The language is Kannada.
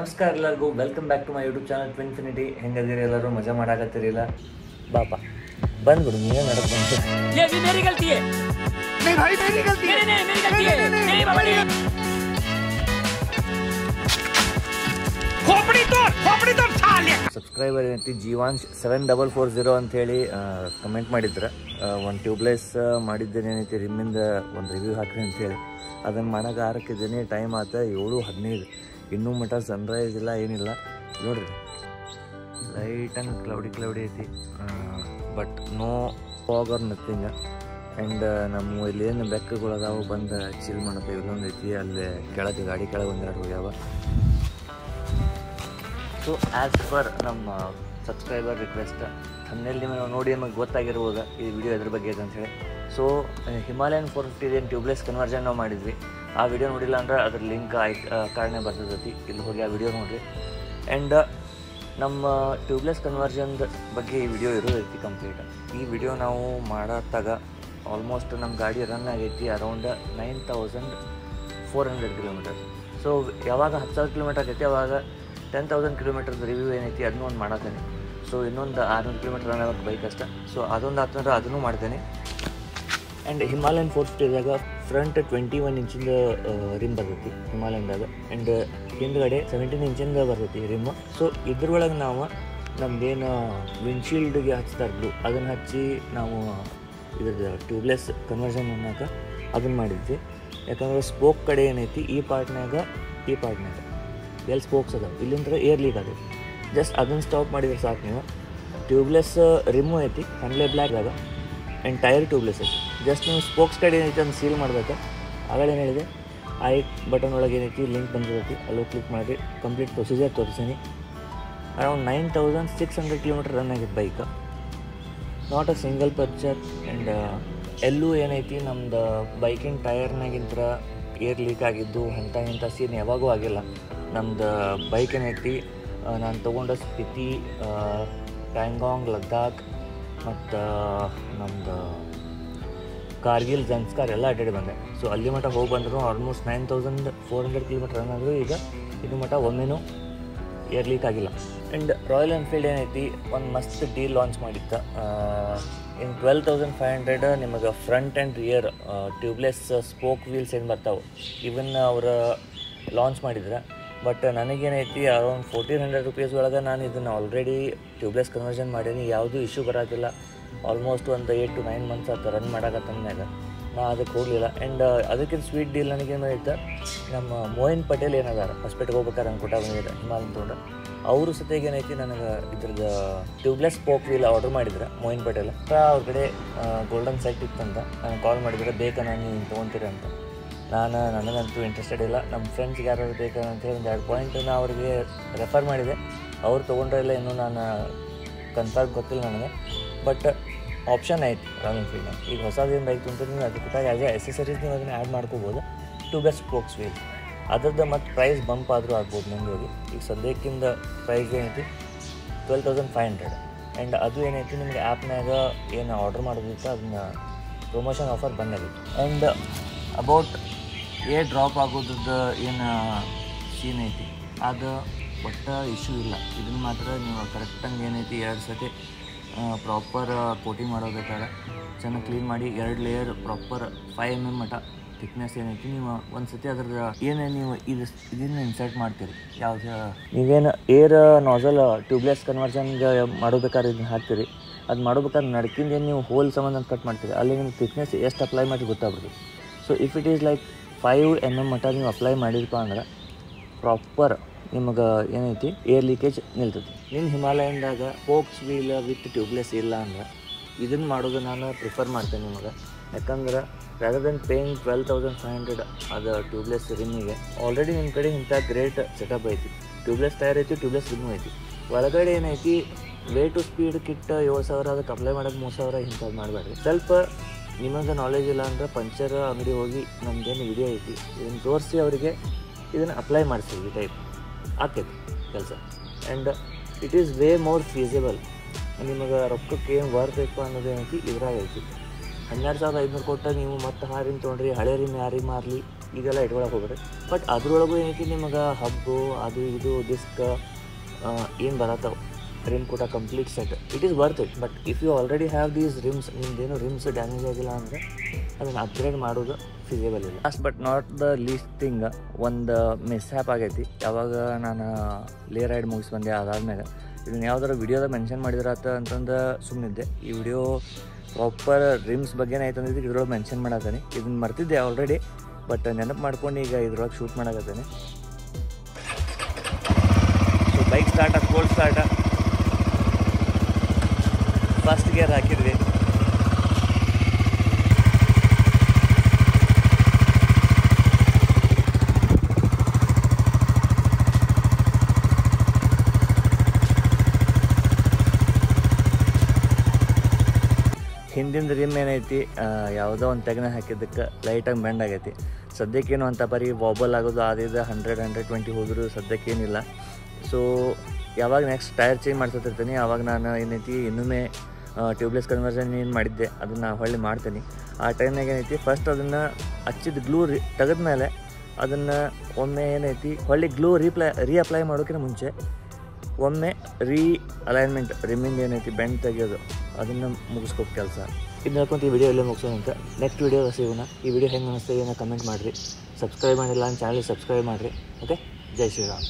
ನಮಸ್ಕಾರ ಎಲ್ಲರಿಗೂ welcome back to my YouTube channel Twinfinity. ಹೆಂಗದಿರಿ ಎಲ್ಲರೂ? ಮಜಾ ಮಾಡಾಕತ್ತೀರಿಲ್ಲ? ಬಾಪ ಬಂದ್ಬಿಡು, ನೀವೇ ನಡಕ್ ಬಂದು. ಸಬ್ಸ್ಕ್ರೈಬರ್ ಏನೈತಿ ಜೀವಾಂಶ್ 7440 ಅಂತೇಳಿ ಕಮೆಂಟ್ ಮಾಡಿದ್ರೆ ಒಂದು ಟ್ಯೂಬ್ಲೆಸ್ ಮಾಡಿದ್ದೇನೆ ಏನೈತಿ ರಿಮ್ಮಿಂದ ಒಂದು ರಿವ್ಯೂ ಹಾಕ್ರಿ ಅಂತೇಳಿ ಅದನ್ನು ಮಾಡೋಕೆ ಆರಕ್ಕಿದ್ದೇನೆ. ಟೈಮ್ ಆತ 7:15. ಇನ್ನೂ ಮಟ್ಟ ಸನ್ರೈಸ್ ಇಲ್ಲ, ಏನಿಲ್ಲ. ನೋಡ್ರಿ ಲೈಟ್ ಆ್ಯಂಡ್ ಕ್ಲೌಡಿ ಐತಿ, but no fog or nothing. And ನಮ್ಮ ಇಲ್ಲೇನು ಬೆಕ್ಕುಗಳು ಅದಾವು ಬಂದು ಚಿಲ್ ಮಾಡತ್ತೆ. ಇಲ್ಲೊಂದು ಐತಿ, ಅಲ್ಲಿ ಕೆಳಗೆ ಗಾಡಿ ಕೆಳಗೆ ಒಂದೆರಡು ಹೋಗ್ಯಾವ. ಸೊ ಆ್ಯಸ್ ಪರ್ ನಮ್ಮ ಸಬ್ಸ್ಕ್ರೈಬರ್ ರಿಕ್ವೆಸ್ಟ್, ಥಂಬ್ನೇಲ್ ನಿಮಗೆ ನೋಡಿ ನಮಗೆ ಗೊತ್ತಾಗಿರ್ಬೋದು ಈ ವಿಡಿಯೋ ಎದ್ರ ಬಗ್ಗೆ ಇದೆ ಅಂಥೇಳಿ. ಸೊ ಹಿಮಾಲಯನ್ 450 ಏನು ಟ್ಯೂಬ್ಲೆಸ್ ಕನ್ವರ್ಜನ್ ನಾವು ಮಾಡಿದ್ವಿ. ಆ ವಿಡಿಯೋ ನೋಡಿಲ್ಲ ಅಂದ್ರೆ ಅದ್ರ ಲಿಂಕ್ ಕಾರಣ ಬರ್ತೈತಿ, ಇಲ್ಲಿ ಹೋಗಿ ಆ ವಿಡಿಯೋ ನೋಡಿರಿ. ಆ್ಯಂಡ್ ನಮ್ಮ ಟ್ಯೂಬ್ಲೆಸ್ ಕನ್ವರ್ಜನ್ದ ಬಗ್ಗೆ ಈ ವಿಡಿಯೋ ಇರೋದೈತಿ ಕಂಪ್ಲೀಟ್. ಈ ವಿಡಿಯೋ ನಾವು ಮಾಡತ್ತಾಗ ಆಲ್ಮೋಸ್ಟ್ ನಮ್ಮ ಗಾಡಿ ರನ್ ಆಗೈತಿ ಅರೌಂಡ್ 9400 ಕಿಲೋಮೀಟರ್ಸ್. ಸೊ ಯಾವಾಗ 10,000 ಕಿಲೋಮೀಟರ್ ಆಗೈತಿ ಅವಾಗ 10,000 ಕಿಲೋಮೀಟರ್ದು ರಿವ್ಯೂ ಏನೈತಿ ಅದನ್ನೂ ಒಂದು ಮಾಡತ್ತೇನೆ. ಸೊ ಇನ್ನೊಂದು 600 ಕಿಲೋಮೀಟರ್ ರನ್ ಆಗೋಕ್ಕೆ ಬೈಕ್ ಅಷ್ಟೆ. ಸೊ ಅದೊಂದು ಆತಂದ್ರೆ ಅದನ್ನು ಮಾಡ್ತೇನೆ. ಆ್ಯಂಡ್ ಹಿಮಾಲಯನ್ 450ದಾಗ ಫ್ರಂಟ್ 21 ಇಂಚಿಂದ ರಿಮ್ ಬರ್ತೈತಿ ಹಿಮಾಲಯನ್ದಾಗ. ಆ್ಯಂಡ್ ಹಿಂದ್ಗಡೆ 17 ಇಂಚಿಂದ ಬರ್ತೈತಿ ರಿಮ್. ಸೊ ಇದ್ರೊಳಗೆ ನಾವು ನಮ್ದೇನು ವಿಂಡ್ಶೀಲ್ಡ್ಗೆ ಹಚ್ತಾರೆ ಬ್ಲೂ, ಅದನ್ನು ಹಚ್ಚಿ ನಾವು ಇದ್ರದ್ದು ಟ್ಯೂಬ್ಲೆಸ್ ಕನ್ವರ್ಷನ್ ಅನ್ನೋಕೆ ಅದನ್ನು ಮಾಡಿದ್ವಿ. ಯಾಕಂದ್ರೆ ಸ್ಪೋಕ್ ಕಡೆ ಏನೈತಿ ಈ ಪಾರ್ಟ್ನಾಗ ಎಲ್ಲಿ ಸ್ಪೋಕ್ಸ್ ಅದಾವೆ ಇಲ್ಲಿಂದ ಏರ್ ಲೀಕ್ ಆಗೈತಿ. ಜಸ್ಟ್ ಅದನ್ನು ಸ್ಟಾಪ್ ಮಾಡಿದ್ರೆ ಸಾಕು. ನೀವು ಟ್ಯೂಬ್ಲೆಸ್ ರಿಮ್ಮು ಐತಿ ಹಂಡ್ಲೆ ಬ್ಲ್ಯಾಕ್ದಾಗ, ಆ್ಯಂಡ್ ಟೈರ್ ಟ್ಯೂಬ್ಲೆಸ್ ಐತಿ. ಜಸ್ಟ್ ನೀವು ಸ್ಪೋಕ್ಸ್ ಕಡೆ ಏನೈತಿ ಅದನ್ನು ಸೀಲ್ ಮಾಡಬೇಕು. ಆಗಲೇ ಏನು ಹೇಳಿದೆ, ಐ ಬಟನ್ ಒಳಗೆ ಏನೈತಿ ಲಿಂಕ್ ಬಂದಿರೈತಿ, ಅಲ್ಲೂ ಕ್ಲಿಕ್ ಮಾಡಿ ಕಂಪ್ಲೀಟ್ ಪ್ರೊಸೀಜರ್ ತೋರಿಸೀನಿ. ಅರೌಂಡ್ 9600 ಕಿಲೋಮೀಟರ್ ರನ್ ಆಗಿತ್ತು bike, not a single puncture. And ಎಲ್ಲೂ ಏನೈತಿ ನಮ್ದು ಬೈಕಿನ ಟೈರ್ನಾಗಿಂತ ಏರ್ ಲೀಕ್ ಆಗಿದ್ದು ಇಂಥ ಸೀನ್ ಯಾವಾಗೂ ಆಗಿಲ್ಲ. ನಮ್ದು ಬೈಕ್ ಏನೈತಿ ನಾನು ತೊಗೊಂಡ ಸ್ಪಿತಿ, ಪ್ಯಾಂಗಾಂಗ್, ಲದ್ದಾಖ್ ಮತ್ತು ನಮ್ಮದು ಕಾರ್ಗಿಲ್, ಜನ್ಸ್ಕಾರ್ ಎಲ್ಲ ಅಡ್ಡಾಡಿ ಬಂದೆ. ಸೊ ಅಲ್ಲಿ ಮಟ್ಟ ಹೋಗಿ ಬಂದರು ಆಲ್ಮೋಸ್ಟ್ 9400 ಕಿಲೋಮೀಟರ್ ರನ್ ಆದರೂ ಈಗ ಇದು ಮಟ್ಟ ಒಮ್ಮೆನೂ ಏರ್ ಲೀಕ್ ಆಗಿಲ್ಲ. ಆ್ಯಂಡ್ ರಾಯಲ್ ಎನ್ಫೀಲ್ಡ್ ಏನೈತಿ ಒಂದು ಮಸ್ತ್ ಡೀಲ್ ಲಾಂಚ್ ಮಾಡಿತ್ತು. ಇನ್ 12,500 ನಿಮಗೆ front and rear tubeless spoke wheels ಏನು ಬರ್ತಾವೆ ಇವನ್ ಅವರು ಲಾಂಚ್ ಮಾಡಿದ್ರೆ. ಬಟ್ ನನಗೇನೈತಿ ಅರೌಂಡ್ 1400 ರುಪೀಸ್ ಒಳಗೆ ನಾನು ಇದನ್ನು ಆಲ್ರೆಡಿ ಟ್ಯೂಬ್ಲೆಸ್ ಕನ್ವರ್ಷನ್ ಮಾಡೀನಿ, ಯಾವುದೂ ಇಶ್ಯೂ ಬರೋದಿಲ್ಲ. ಆಲ್ಮೋಸ್ಟ್ ಒಂದು 8 to 9 ಮಂತ್ಸ್ ಆಯ್ತು ರನ್ ಮಾಡಾಕತ್ತಂದಾಗ ನಾ ಅದಕ್ಕೆ ಹೋಗಲಿಲ್ಲ. ಆ್ಯಂಡ್ ಅದಕ್ಕಿಂತ ಸ್ವೀಟ್ ಡೀಲ್ ನನಗೇನು ಐತೆ, ನಮ್ಮ ಮೋಯಿನ್ ಪಟೇಲ್ ಏನದಾರ ಹಾಸ್ಪಿಟ್ಲಿಗೆ ಹೋಗ್ಬೇಕಾರೆ ನಂಗೆ ಕೊಟ್ಟ ಬಂದಿದ್ದೆ ಹಿಮಾಲಯನ್ ತೊಗೊಂಡು. ಅವರು ಸತೆಗೆ ಏನೈತಿ ನನಗೆ ಇದ್ರದ್ದು ಟ್ಯೂಬ್ಲೆಸ್ ಸ್ಪೋಕ್ ವೀಲ್ ಆರ್ಡರ್ ಮಾಡಿದ್ರೆ ಮೋಯಿನ್ ಪಟೇಲ್ ಅವ್ರ ಕಡೆ ಗೋಲ್ಡನ್ ಸೈಟ್ ಇತ್ತಂತ ನಾನು ಕಾಲ್ ಮಾಡಿದರೆ ಬೇಕಾ ನಾನು ನೀವು ತೊಗೊತೀರಿ ಅಂತ. ನನಗಂತೂ ಇಂಟ್ರೆಸ್ಟೆಡ್ ಇಲ್ಲ. ನಮ್ಮ ಫ್ರೆಂಡ್ಸ್ಗೆ ಯಾರು ಬೇಕಾ ಅಂತೇಳಿ ಒಂದು 2 ಪಾಯಿಂಟನ್ನು ಅವ್ರಿಗೆ ರೆಫರ್ ಮಾಡಿದೆ. ಅವ್ರು ತೊಗೊಂಡ್ರೆ ಇಲ್ಲ, ಇನ್ನೂ ನಾನು ಕನ್ಫರ್ಮ್ ಗೊತ್ತಿಲ್ಲ ನನಗೆ. ಬಟ್ ಆಪ್ಷನ್ ಐತಿ ರಾಯಲ್ ಎನ್ಫೀಲ್ಡ್. ಈಗ ಹೊಸದೇನು ಬೈಕ್ ತೊಗೊಂತೀನಿ ಅದಕ್ಕೆ ಆ್ಯಸ್ ಎ ಎಸೆಸರೀಸ್ ನೀವು ಅದನ್ನು ಆ್ಯಡ್ ಮಾಡ್ಕೋಬೋದು. ಟ್ಯೂಬ್ಲೆಸ್ ಸ್ಪೋಕ್ಸ್ ವೀಲ್ ಅದ್ರದ್ದು ಮತ್ತು ಪ್ರೈಸ್ ಬಂಪ್ ಆದರೂ ಆಗ್ಬೋದು ಮುಂದೋಗಿ. ಈಗ ಸದ್ಯಕ್ಕಿಂತ ಪ್ರೈಸ್ ಏನೈತಿ 12,500. ಆ್ಯಂಡ್ ಅದು ಏನೈತಿ ನಿಮಗೆ ಆ್ಯಪ್ನಾಗ ಏನು ಆರ್ಡರ್ ಮಾಡೋದಿತ್ತು ಅದನ್ನ ಪ್ರಮೋಷನ್ ಆಫರ್ ಬಂದಾಗಿತ್ತು. ಆ್ಯಂಡ್ ಅಬೌಟ್ ಏರ್ ಡ್ರಾಪ್ ಆಗೋದ್ರದ್ದು ಏನು ಸೀನ್ ಐತಿ ಅದು ಒಟ್ಟು ಇಶ್ಯೂ ಇಲ್ಲ. ಇದನ್ನು ಮಾತ್ರ ನೀವು ಕರೆಕ್ಟಂಗೆ ಏನೈತಿ 2 ಸತಿ ಪ್ರಾಪರ್ ಕೋಟಿಂಗ್ ಮಾಡೋಬೇಕಾದ್ರೆ ಚೆನ್ನಾಗಿ ಕ್ಲೀನ್ ಮಾಡಿ 2 ಲೇಯರ್ ಪ್ರಾಪರ್ 5 mm ಮಟ್ಟ ಥಿಕ್ನೆಸ್ ಏನೈತಿ ನೀವು ಒಂದು ಸತಿ ಅದ್ರದ್ದು ಏನೇ ನೀವು ಇದನ್ನು ಇನ್ಸರ್ಟ್ ಮಾಡ್ತೀರಿ. ಯಾವುದು ನೀವೇನು ಏರ್ ನಾಸಲ್ ಟ್ಯೂಬ್ಲೆಸ್ ಕನ್ವರ್ಷನ್ಗೆ ಮಾಡೋಬೇಕಾದ್ರೆ ಇದನ್ನ ಹಾಕ್ತೀರಿ. ಅದು ಮಾಡೋಬೇಕಾದ್ರೆ ನಡ್ಕಿಂದ ಏನು ನೀವು ಹೋಲ್ ಸಂಬಂಧ ಕಟ್ ಮಾಡ್ತೀರಿ, ಅಲ್ಲಿ ನಿಮ್ಮ ಥಿಕ್ನೆಸ್ ಎಷ್ಟು ಅಪ್ಲೈ ಮಾಡಿ ಗೊತ್ತಾಗ್ಬಿಡ್ತು. So if it is like 5 mm ಮಟ್ಟ ನೀವು ಅಪ್ಲೈ ಮಾಡಿರಪ್ಪ ಅಂದ್ರೆ ಪ್ರಾಪರ್ ನಿಮಗೆ ಏನೈತಿ ಏರ್ ಲೀಕೇಜ್ ನಿಲ್ತೈತಿ. ನಿಮ್ಮ ಹಿಮಾಲಯನ್ದಾಗ ಸ್ಪೋಕ್ಸ್ ವೀಲ್ ವಿತ್ ಟ್ಯೂಬ್ಲೆಸ್ ಇಲ್ಲ ಅಂದ್ರೆ ಇದನ್ನು ಮಾಡೋದು ನಾನು ಪ್ರಿಫರ್ ಮಾಡ್ತೇನೆ ನಿಮಗೆ. ಯಾಕಂದ್ರೆ ರ್ಯಾದರ್ ದೆನ್ ಪೇಯಿಂಗ್ 12,500 ಅದು ಟ್ಯೂಬ್ಲೆಸ್ ರಿಮ್ಮಿಗೆ ಆಲ್ರೆಡಿ ನಿಮ್ಮ ಕಡೆ ಇಂಥ ಗ್ರೇಟ್ ಸೆಟಪ್ ಐತಿ. ಟ್ಯೂಬ್ಲೆಸ್ ಟೈರ್ ಐತಿ, ಟ್ಯೂಬ್ಲೆಸ್ ರಿಮ್ಮು ಐತಿ. ಒಳಗಡೆ ಏನೈತಿ ವೇ ಟು ಸ್ಪೀಡ್ ಕಿಟ್ 7,000 ಅದಕ್ಕೆ ಅಪ್ಲೈ ಮಾಡೋಕ್ಕೆ 3,000 ಇಂಥದ್ದು ಮಾಡಬೇಡ್ರಿ. ಸ್ವಲ್ಪ ನಿಮಗೆ ನಾಲೆಜ್ ಇಲ್ಲ ಅಂದ್ರೆ ಪಂಚರ್ ಅಂಗಡಿ ಹೋಗಿ ನಮ್ಮದೇನು ವಿಡಿಯೋ ಐತಿ ಇದನ್ನು ತೋರಿಸಿ ಅವರಿಗೆ ಇದನ್ನು ಅಪ್ಲೈ ಮಾಡಿಸ್ತೀವಿ ಟೈಪ್ ಆಕೈತಿ ಕೆಲಸ. And it is way more feasible. ನಿಮಗೆ ರೊಕ್ಕಕ್ಕೆ ಏನು ಬರಬೇಕು ಅನ್ನೋದು ಏನೈತಿ ಇದ್ರಾಗ ಐತಿ. 12,500 ಕೊಟ್ಟು ನೀವು ಮತ್ತೆ ಹಾರಿನ ತೊಗೊಂಡ್ರಿ, ಹಳೆ ರಿಮ್ ಯಾರಿಗೆ ಮಾರಲಿ ಈಗೆಲ್ಲ ಇಟ್ಕೊಳಕ್ಕೆ ಹೋಗ್ಬೇಡ್ರಿ. ಬಟ್ ಅದ್ರೊಳಗೂ ಏನೈತಿ ನಿಮಗೆ ಹಬ್ಬು ಅದು ಇದು ಡಿಸ್ಕ್ ಏನು ಬರತ್ತವೆ ರಿಮ್ ಕೂಡ complete set it is worth it. But if you already have these rims, ನಿಮ್ದೇನು ರಿಮ್ಸ್ ಡ್ಯಾಮೇಜ್ ಆಗಿಲ್ಲ ಅಂದರೆ ಅದನ್ನು ಅಪ್ಗ್ರೇಡ್ ಮಾಡೋದು ಫಿಸಿಬಲ್ ಇಲ್ಲ. Last but not the least thing, ಒಂದು ಮಿಸ್ಹ್ಯಾಪ್ ಆಗೈತಿ. ಯಾವಾಗ ನಾನು ಲೇ ರೈಡ್ ಮುಗಿಸಿ ಬಂದೆ ಅದಾದ್ಮೇಲೆ ಇದನ್ನು ಯಾವ್ದಾರ ವಿಡಿಯೋದಾಗ ಮೆನ್ಷನ್ ಮಾಡಿದ್ರಾತ ಅಂತಂದು ಸುಮ್ಮನಿದ್ದೆ. ಈ ವಿಡಿಯೋ ಪ್ರಾಪರ್ ರಿಮ್ಸ್ ಬಗ್ಗೆನೇ ಆಯ್ತು ಅಂದಿದ್ದು ಇದ್ರೊಳಗೆ ಮೆನ್ಷನ್ ಮಾಡತ್ತೇನೆ. ಇದನ್ನು ಮರ್ತಿದ್ದೆ ಆಲ್ರೆಡಿ, ಬಟ್ ನೆನಪು ಮಾಡ್ಕೊಂಡು ಈಗ ಇದ್ರೊಳಗೆ ಶೂಟ್ ಮಾಡಕತ್ತೇನೆ. So bike start cold start first gear ಹಾಕಿದ್ವಿ. ಹಿಂದಿನ ರಿಮ್ ಏನೈತಿ ಯಾವುದೋ ಒಂದು ತೆಗೆನ ಹಾಕಿದ್ದಕ್ಕೆ ಲೈಟಾಗಿ ಬೆಂಡ್ ಆಗೈತಿ. ಸದ್ಯಕ್ಕೇನು ಅಂತ ಬರೀ ವಾಬಲ್ ಆಗೋದು ಅದಿದೆ 100-120 ಹೋದರೂ ಸದ್ಯಕ್ಕೇನಿಲ್ಲ. ಸೊ ಯಾವಾಗ ನೆಕ್ಸ್ಟ್ ಟೈರ್ ಚೇಂಜ್ ಮಾಡ್ಸೋತಿರ್ತೀನಿ ಆವಾಗ ನಾನು ಏನೈತಿ ಇನ್ನೊಮ್ಮೆ ಟ್ಯೂಬ್ಲೆಸ್ ಕನ್ವರ್ಷನ್ ಏನು ಮಾಡಿದ್ದೆ ಅದನ್ನು ಹೊಳ್ಳಿ ಮಾಡ್ತೀನಿ. ಆ ಟೈಮ್ನಾಗ ಏನೈತಿ ಫಸ್ಟ್ ಅದನ್ನು ಹಚ್ಚಿದ ಗ್ಲೂ ತೆಗೆದ್ಮೇಲೆ ಅದನ್ನು ಒಮ್ಮೆ ಏನೈತಿ ಹೊಳ್ಳಿ ಗ್ಲೂ ರೀಅಪ್ಲೈ ಮಾಡೋಕ್ಕಿಂತ ಮುಂಚೆ ಒಮ್ಮೆ ಅಲೈನ್ಮೆಂಟ್ ರಿಮ್ಮಿಂದ ಏನೈತಿ ಬೆಂಡ್ ತೆಗೆಯೋದು ಅದನ್ನು ಮುಗಿಸ್ಕೋಬೇಕು ಕೆಲಸ. ಇದು ನೋಡ್ಕೊಂತ ಈ ವಿಡಿಯೋ ಎಲ್ಲೇ ಮುಗಿಸೋಣಂತ. ನೆಕ್ಸ್ಟ್ ವಿಡಿಯೋ ಸಿಗೋಣ. ಈ ವಿಡಿಯೋ ಹೆಂಗೆ ಅನಿಸ್ತದೆ ಏನೋ ಕಮೆಂಟ್ ಮಾಡಿರಿ. ಸಬ್ಸ್ಕ್ರೈಬ್ ಮಾಡಿಲ್ಲ ನನ್ನ ಚಾನಲ್ಗೆ ಸಬ್ಸ್ಕ್ರೈಬ್ ಮಾಡಿರಿ. ಓಕೆ, ಜೈ ಶ್ರೀರಾಮ್.